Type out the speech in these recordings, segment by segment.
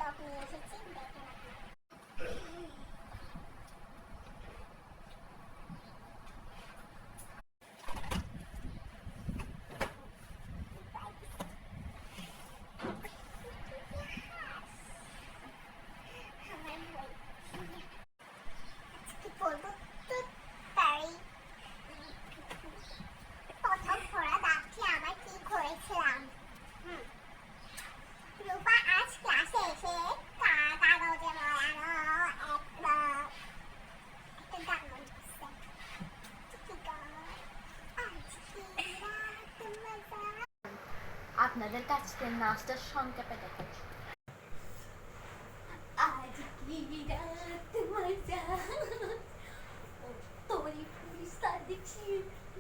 টক নিয়ে এসেছি, দেখেন আজকে বলবো তো তাই প্রথম পড়া দেখি আবার কি করেছিলাম। রূপা আজ ক্লাসে এসে কাগজে মলানো একটা গান বলছে। আপনাদের কাছে নাচটার সংক্ষেপে দেখাচ্ছি। आज की रात मजा तोरी पूरी सादिकी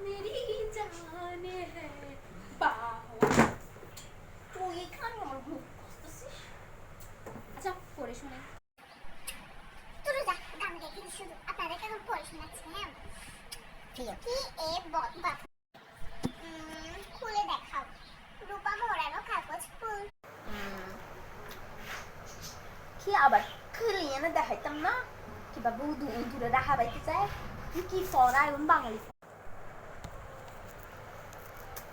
मेरी जान है তুই এখানে আমার মুখ কষতেছিস। আচ্ছা পড়ে শুনে তুই যা গান দেখি শুধু আপনাদের কেন পড়ে শোনাচ্ছি। হ্যাঁ ঠিক আছে, কি এ বাবা খুলে দেখাও। রূপা মোড়ানো কাগজ ফুল কি আবার খুলে এনে দেখাইতাম না কিভাবে দূরে রাখা বাইতে চায় কি ফরা এবং বাঙালি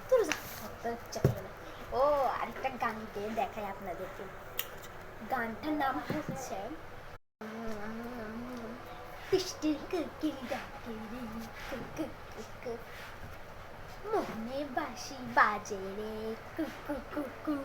তোর ও আরেকটা গান গিয়ে দেখাই আপনাদেরকে। গানটার নাম হচ্ছে মনে বাসি বাজে রে কুকু কুকু